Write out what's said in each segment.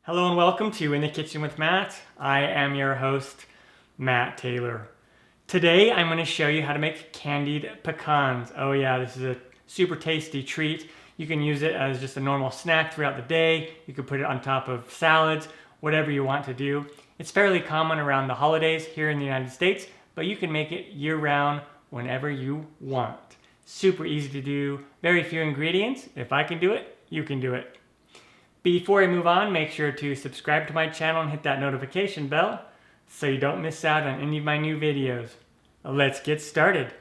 Hello and welcome to In the Kitchen with Matt. I am your host, Matt Taylor. Today I'm going to show you how to make candied pecans. Oh yeah, this is a super tasty treat. You can use it as just a normal snack throughout the day. You can put it on top of salads, whatever you want to do. It's fairly common around the holidays here in the United States, but you can make it year-round whenever you want. Super easy to do, very few ingredients. If I can do it, you can do it. Before I move on, make sure to subscribe to my channel and hit that notification bell so you don't miss out on any of my new videos. Let's get started.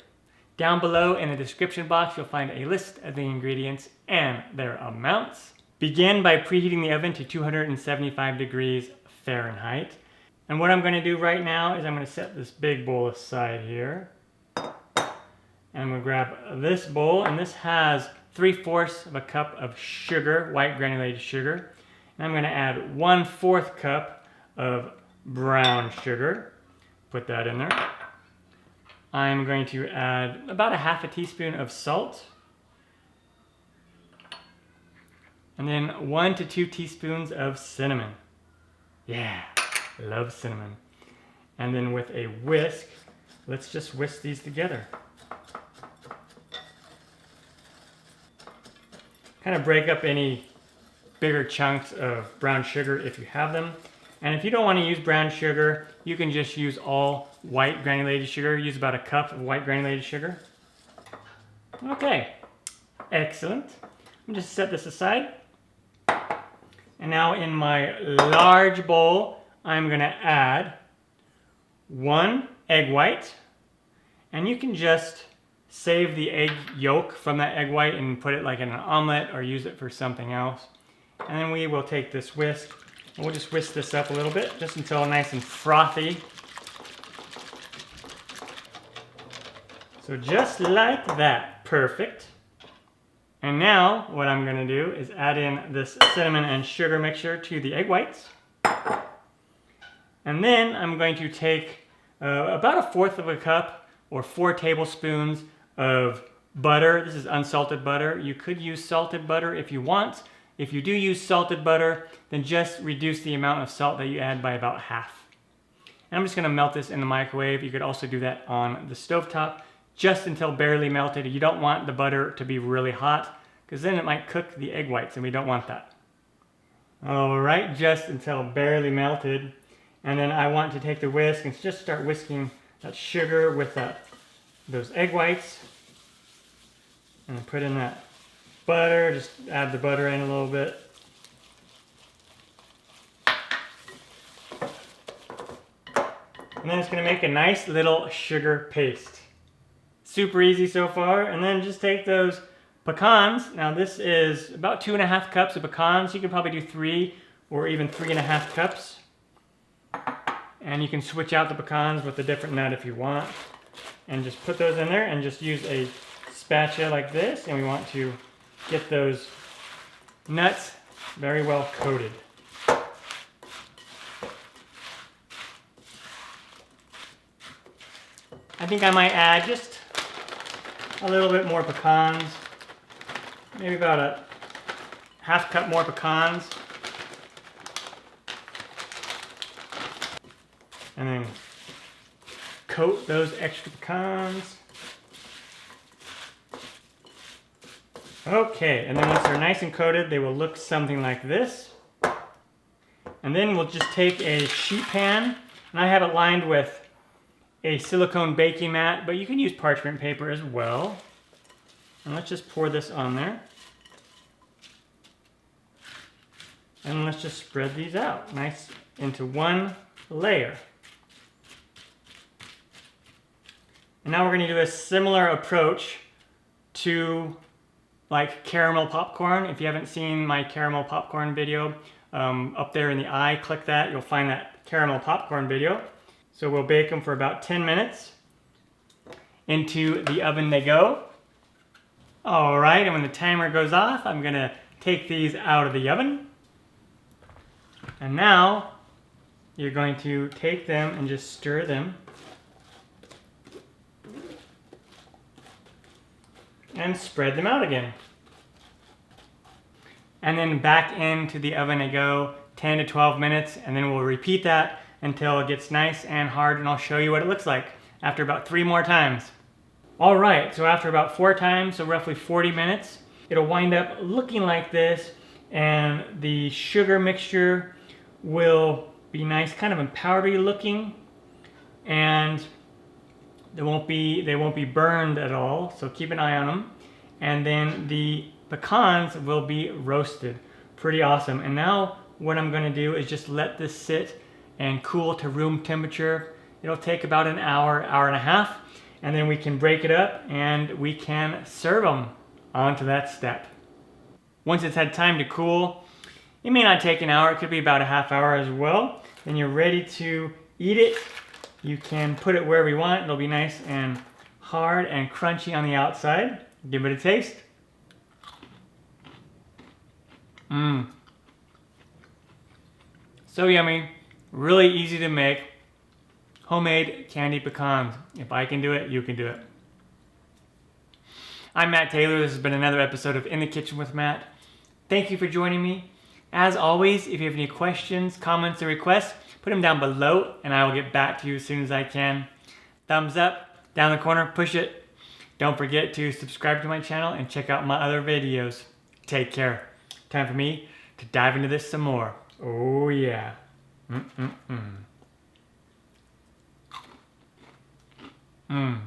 Down below in the description box, you'll find a list of the ingredients and their amounts. Begin by preheating the oven to 275 degrees Fahrenheit. And what I'm going to do right now is I'm going to set this big bowl aside here. And I'm going to grab this bowl, and this has 3/4 of a cup of sugar, white granulated sugar. And I'm going to add 1/4 cup of brown sugar. Put that in there. I'm going to add about a half a teaspoon of salt. And then 1 to 2 teaspoons of cinnamon. Yeah, love cinnamon. And then with a whisk, let's just whisk these together. Kind of break up any bigger chunks of brown sugar if you have them. And if you don't want to use brown sugar, you can just use all white granulated sugar. Use about a cup of white granulated sugar. Okay, excellent. I'm just set this aside. And now in my large bowl, I'm going to add 1 egg white. And you can just save the egg yolk from that egg white and put it like in an omelet or use it for something else. And then we will take this whisk and we'll just whisk this up a little bit just until nice and frothy. So just like that, perfect. And now what I'm going to do is add in this cinnamon and sugar mixture to the egg whites. And then I'm going to take about 1/4 of a cup or 4 tablespoons of butter. This is unsalted butter. You could use salted butter if you want. If you do use salted butter, then just reduce the amount of salt that you add by about half. And I'm just going to melt this in the microwave. You could also do that on the stovetop, just until barely melted. You don't want the butter to be really hot, because then it might cook the egg whites, and we don't want that. All right, just until barely melted. And then I want to take the whisk and just start whisking that sugar with those egg whites, and put in that butter. Just add the butter in a little bit. And then it's going to make a nice little sugar paste. Super easy so far. And then just take those pecans. Now this is about 2.5 cups of pecans. You can probably do 3 or even 3.5 cups. And you can switch out the pecans with a different nut if you want. And just put those in there and just use a spatula like this. And we want to get those nuts very well coated. I think I might add just a little bit more pecans. Maybe about a 1/2 cup more pecans. And then coat those extra pecans. Okay, and then once they're nice and coated, they will look something like this. And then we'll just take a sheet pan, and I have it lined with a silicone baking mat, but you can use parchment paper as well. And let's just pour this on there. And let's just spread these out nice into one layer. And now we're going to do a similar approach to like caramel popcorn. If you haven't seen my caramel popcorn video, up there in the eye, click that. You'll find that caramel popcorn video. So we'll bake them for about 10 minutes. Into the oven they go. All right, and when the timer goes off, I'm going to take these out of the oven. And now you're going to take them and just stir them. And spread them out again. And then back into the oven I go 10 to 12 minutes, and then we'll repeat that until it gets nice and hard, and I'll show you what it looks like after about 3 more times. All right, so after about 4 times, so roughly 40 minutes, it'll wind up looking like this, and the sugar mixture will be nice, kind of powdery looking, and they won't be burned at all, so keep an eye on them. And then the pecans will be roasted. Pretty awesome. And now what I'm going to do is just let this sit and cool to room temperature. It'll take about an hour, hour and a half, and then we can break it up and we can serve them. On to that step. Once it's had time to cool, it may not take an hour, it could be about a half hour as well. Then you're ready to eat it. You can put it wherever you want. It'll be nice and hard and crunchy on the outside. Give it a taste. Mmm. So yummy. Really easy to make. Homemade candied pecans. If I can do it, you can do it. I'm Matt Taylor. This has been another episode of In the Kitchen with Matt. Thank you for joining me. As always, if you have any questions, comments, or requests, put them down below and I will get back to you as soon as I can. Thumbs up, down the corner, push it. Don't forget to subscribe to my channel and check out my other videos. Take care. Time for me to dive into this some more. Oh yeah. Mmm.